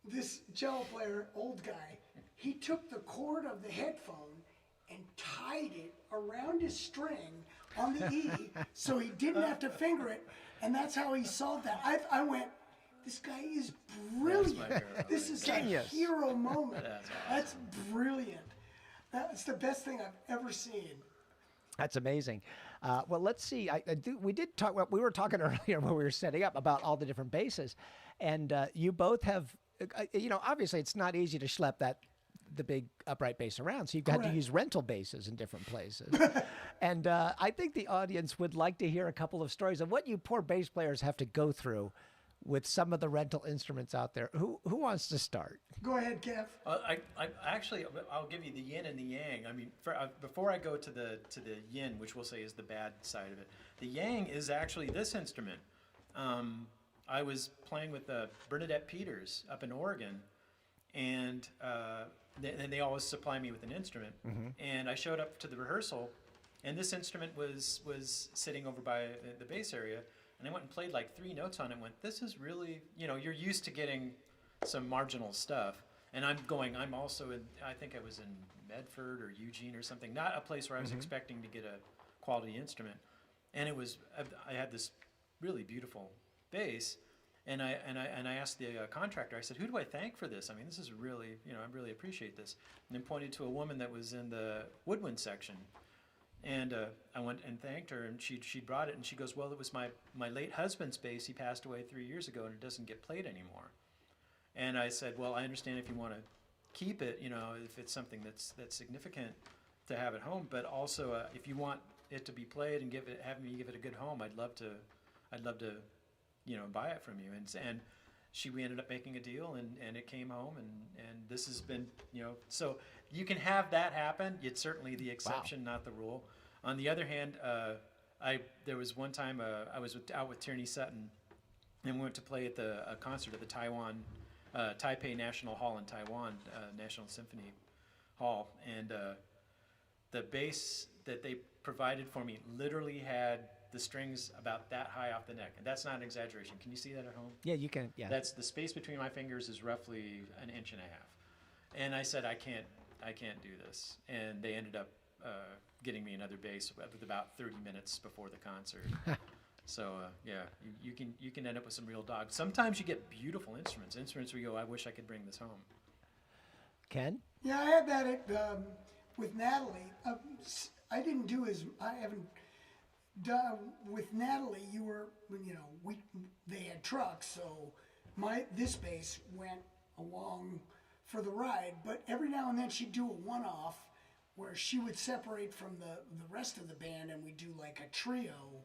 this cello player, old guy, he took the cord of the headphone and tied it around his string on the E so he didn't have to finger it, and that's how he solved that. I went, this guy is brilliant. That's my hero. This is Genius. a hero moment. That's awesome. That's brilliant. That's the best thing I've ever seen. That's amazing. Well, let's see. We did talk. Well, we were talking earlier when we were setting up about all the different basses, and you both have. Obviously, it's not easy to schlep the big upright bass around, so you've got to Correct. use rental basses in different places. And I think the audience would like to hear a couple of stories of what you poor bass players have to go through with some of the rental instruments out there. Who wants to start? Go ahead, Kev. I'll give you the yin and the yang. I mean, before I go to the yin, which we'll say is the bad side of it, the yang is actually this instrument. I was playing with Bernadette Peters up in Oregon, and they always supply me with an instrument. Mm-hmm. And I showed up to the rehearsal, and this instrument was sitting over by the bass area. And I went and played like 3 notes on it and went, this is really, you're used to getting some marginal stuff. And I'm also in, I think I was in Medford or Eugene or something, not a place where I was expecting to get a quality instrument. And I had this really beautiful bass. And I asked the contractor, I said, who do I thank for this? I mean, this is really, I really appreciate this. And then pointed to a woman that was in the woodwind section. And I went and thanked her, and she brought it, and she goes, well, it was my late husband's bass. He passed away 3 years ago, and it doesn't get played anymore. And I said, well, I understand if you want to keep it, if it's something that's significant to have at home, but also if you want it to be played and have me give it a good home, I'd love to buy it from you. And we ended up making a deal, and it came home, and this has been, so you can have that happen. It's certainly the exception, not the rule. On the other hand, there was one time I was out with Tierney Sutton, and we went to play at a concert at the Taipei National Hall in Taiwan, National Symphony Hall, and the bass that they provided for me literally had the strings about that high off the neck, and that's not an exaggeration. Can you see that at home? Yeah, you can. Yeah. That's the space between my fingers is roughly 1.5 inches. And I said, I can't do this. And they ended up getting me another bass with about 30 minutes before the concert. So you can end up with some real dogs. Sometimes you get beautiful instruments where you go, I wish I could bring this home. Ken? Yeah, I had that with Natalie. I didn't do I haven't done with Natalie. They had trucks, so this bass went along for the ride. But every now and then she'd do a one-off where she would separate from the rest of the band, and we'd do like a trio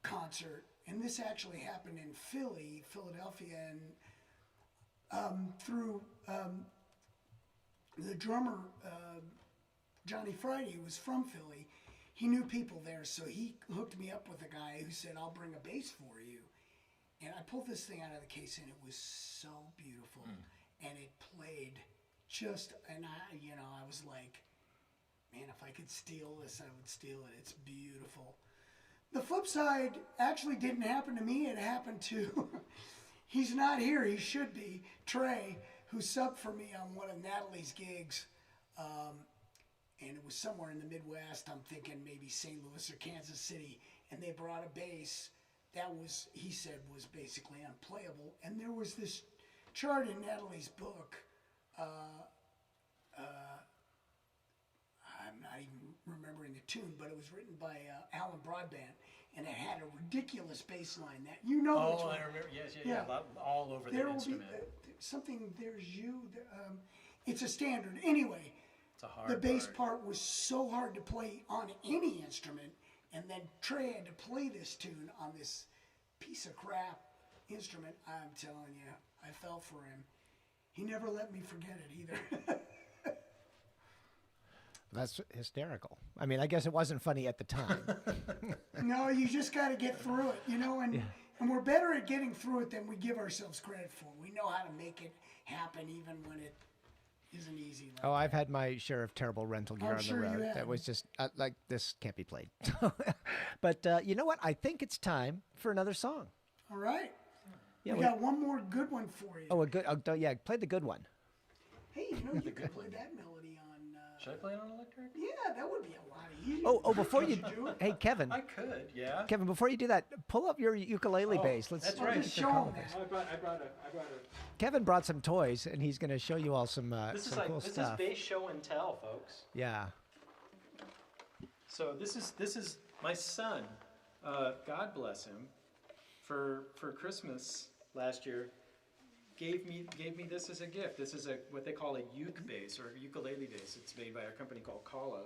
concert. And this actually happened in Philadelphia, and through the drummer, Johnny Friday, who was from Philly. He knew people there, so he hooked me up with a guy who said, I'll bring a bass for you. And I pulled this thing out of the case, and it was so beautiful. And it played and I was like, man, if I could steal this, I would steal it. It's beautiful. The flip side actually didn't happen to me. It happened to, he's not here, he should be, Trey, who subbed for me on one of Natalie's gigs. And it was somewhere in the Midwest. I'm thinking maybe St. Louis or Kansas City. And they brought a bass that he said was basically unplayable. And there was this chart in Natalie's book. I'm not even remembering the tune, but it was written by Alan Broadbent. And it had a ridiculous bass line that which one. I remember. Yes, yeah. All over the instrument. There's you. It's a standard. Anyway, it's a hard the bass part was so hard to play on any instrument, and then Trey had to play this tune on this piece of crap instrument. I'm telling you, I fell for him. He never let me forget it either. That's hysterical. I mean, I guess it wasn't funny at the time. No, you just got to get through it, and we're better at getting through it than we give ourselves credit for. We know how to make it happen even when it isn't easy. I've had my share of terrible rental gear on the road. That was just like, this can't be played. But you know what? I think it's time for another song. All right. Yeah, we got one more good one for you. Oh, a good. Yeah, play the good one. Hey, you could play that melody on. Should I play it on electric? Yeah, that would be a lot easier. Oh, before you do it. Hey, Kevin. I could, yeah. Kevin, before you do that, pull up your ukulele bass. That's right. Just show them that. I brought a. Kevin brought some toys, and he's going to show you all some cool stuff. This is bass show and tell, folks. Yeah. So this is my son. God bless him. For Christmas last year, gave me this as a gift. This is what they call a uke bass, or a ukulele bass. It's made by a company called Capo.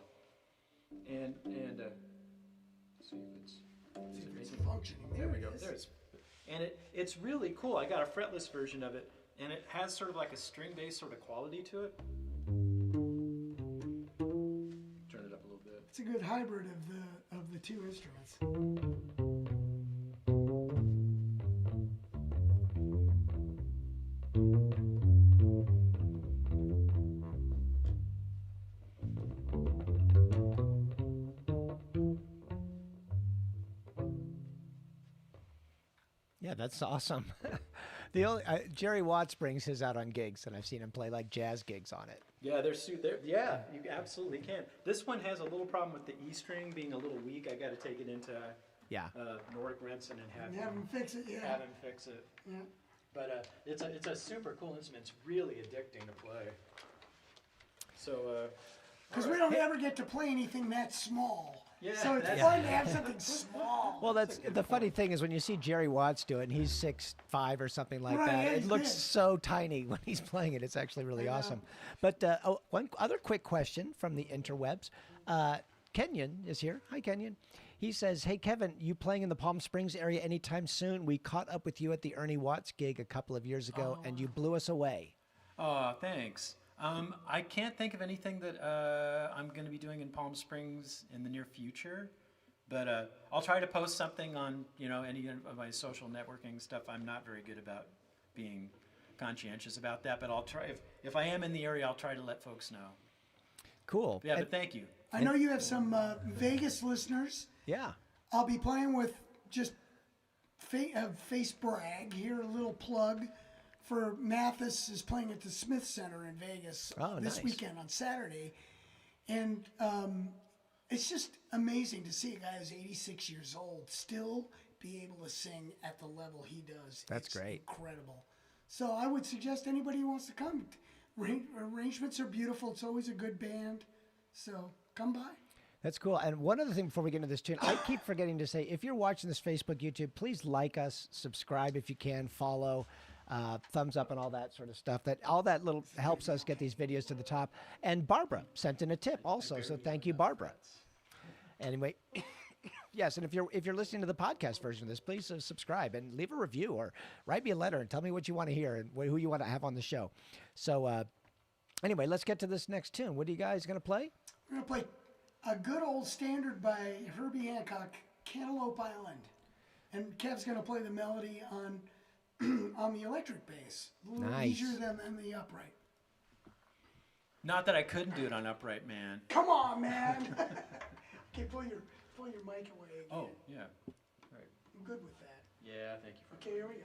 And see if it's functioning. There we go. There's, and it's really cool. I got a fretless version of it, and it has sort of like a string bass sort of quality to it. Turn it up a little bit. It's a good hybrid of the two instruments. Yeah, that's awesome. The only Jerry Watts brings his out on gigs, and I've seen him play like jazz gigs on it. Yeah, you absolutely can. This one has a little problem with the E string being a little weak. I got to take it into Nordic Renson and have him fix it. Yeah. Have him fix it. Yeah. But it's a super cool instrument. It's really addicting to play. So. Because we don't ever get to play anything that small. Yeah, so it's fun to have something small. Well, that's the funny thing is when you see Jerry Watts do it, and he's 6'5" or something like that. Yeah, it looks so tiny when he's playing it. It's actually really awesome. But one other quick question from the interwebs. Kenyon is here. Hi, Kenyon. He says, "Hey, Kevin, you playing in the Palm Springs area anytime soon? We caught up with you at the Ernie Watts gig a couple of years ago, and you blew us away." Oh, thanks. I can't think of anything that I'm going to be doing in Palm Springs in the near future, but I'll try to post something on any of my social networking stuff. I'm not very good about being conscientious about that, but I'll try. If I am in the area, I'll try to let folks know. Cool. Yeah, but thank you. I know you have some Vegas listeners. Yeah. I'll be playing with just face brag here, a little plug. For Mathis is playing at the Smith Center in Vegas this weekend on Saturday. And it's just amazing to see a guy who's 86 years old still be able to sing at the level he does. That's great. Incredible. So I would suggest anybody who wants to come, Arrangements are beautiful. It's always a good band. So come by. That's cool. And one other thing before we get into this tune, I keep forgetting to say, if you're watching this Facebook, YouTube, please like us, subscribe if you can, follow, thumbs up and all that sort of stuff. All that little helps us get these videos to the top. And Barbara sent in a tip also, so thank you, Barbara. Anyway, yes, and if you're listening to the podcast version of this, please subscribe and leave a review or write me a letter and tell me what you want to hear and who you want to have on the show. So anyway, let's get to this next tune. What are you guys going to play? We're going to play a good old standard by Herbie Hancock, Cantaloupe Island. And Kev's going to play the melody on on the electric bass. A little Nice. easier than the upright. Not that I couldn't do it on upright, man. Come on, man. Okay, pull your mic away again. Oh, yeah. Right. I'm good with that. Yeah, thank you for Okay, here we go.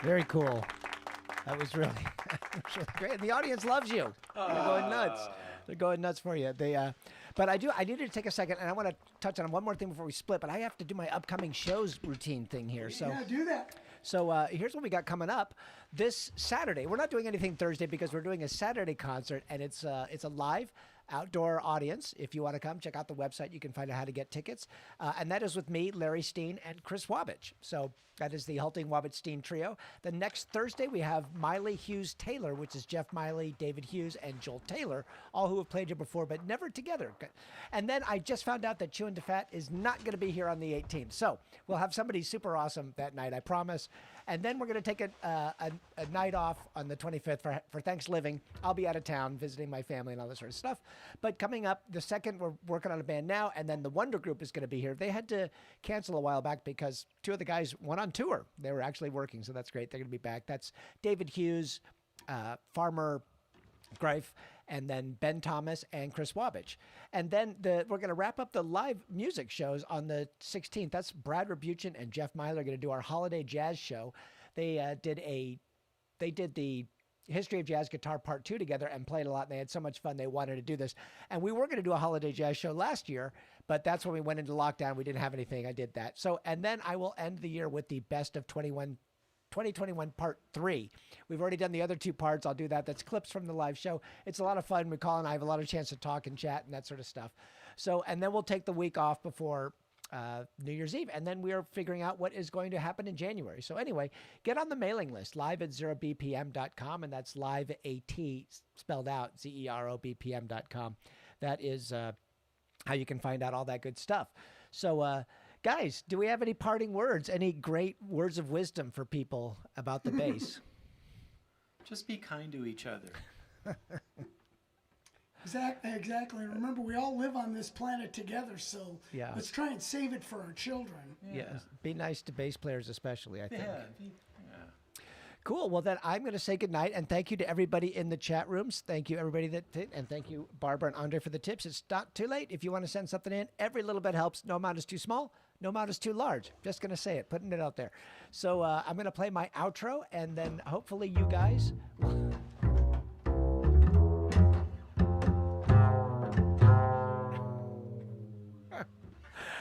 Very cool. That was really, great. And the audience loves you. They're going nuts. They're going nuts for you. But I needed to take a second, and I want to touch on one more thing before we split. But I have to do my upcoming shows routine thing here. So Yeah, do that. So here's what we got coming up this Saturday. We're not doing anything Thursday because we're doing a Saturday concert, and it's a live outdoor audience. If you want to come, check out the website. You can find out how to get tickets. And that is with me, Larry Steen, and Chris Wabich. So that is the Hulting Wabich Steen trio. The next Thursday, we have Miley Hughes Taylor, which is Jeff Miley, David Hughes, and Joel Taylor, all who have played here before, but never together. And then I just found out that Chewin' DeFat is not going to be here on the 18th. So we'll have somebody super awesome that night, I promise. And then we're going to take a night off on the 25th for Thanksgiving. I'll be out of town visiting my family and all this sort of stuff. But coming up, the second, we're working on a band now, and then the Wonder Group is going to be here. They had to cancel a while back because two of the guys went on tour. They were actually working, so that's great. They're going to be back. That's David Hughes, Farmer Greif, and then Ben Thomas and Chris Wabich. And then we're going to wrap up the live music shows on the 16th. That's Brad Rebuchin and Jeff Myler going to do our holiday jazz show. They did the History of Jazz Guitar Part 2 together and played a lot, and they had so much fun they wanted to do this. And we were going to do a holiday jazz show last year, but that's when we went into lockdown. We didn't have anything. I did that. So, and then I will end the year with the Best of 2021 Part 3. We've already done the other two parts. I'll do that. That's clips from the live show. It's a lot of fun. McCall and I have a lot of chance to talk and chat and that sort of stuff. So, and then we'll take the week off before New Year's Eve. And then we are figuring out what is going to happen in January. So anyway, get on the mailing list, live at zerobpm.com. And that's live AT spelled out, ZEROBPM.com. That is how you can find out all that good stuff. So, guys, do we have any parting words? Any great words of wisdom for people about the bass? Just be kind to each other. Exactly. Remember, we all live on this planet together, so Yeah. let's try and save it for our children. Yes. Be nice to bass players especially, I think. Yeah. Cool. Well, then I'm going to say goodnight, and thank you to everybody in the chat rooms. Thank you, everybody and thank you, Barbara and Andre, for the tips. It's not too late if you want to send something in. Every little bit helps. No amount is too small. No amount is too large. Just going to say it, putting it out there. So I'm going to play my outro, and then hopefully you guys...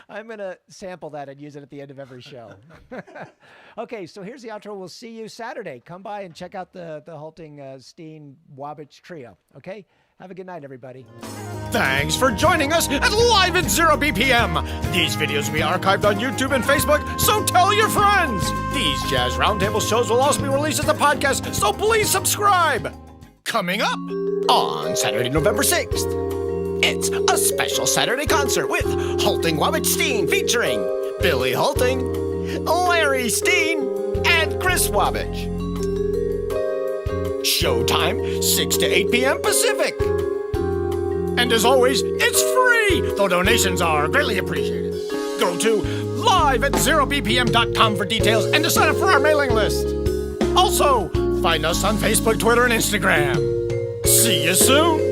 I'm going to sample that and use it at the end of every show. Okay, so here's the outro. We'll see you Saturday. Come by and check out the Hulting Steen Wabich trio. Okay? Have a good night, everybody. Thanks for joining us at Live at 0 BPM. These videos will be archived on YouTube and Facebook, so tell your friends. These Jazz Roundtable shows will also be released as a podcast, so please subscribe. Coming up on Saturday, November 6th. It's a special Saturday concert with Hulting Wabich Steen featuring Billy Hulting, Larry Steen, and Chris Wabich. Showtime, 6 to 8 p.m. Pacific. And as always, it's free, though donations are greatly appreciated. Go to live at 0bpm.com for details and to sign up for our mailing list. Also, find us on Facebook, Twitter, and Instagram. See you soon.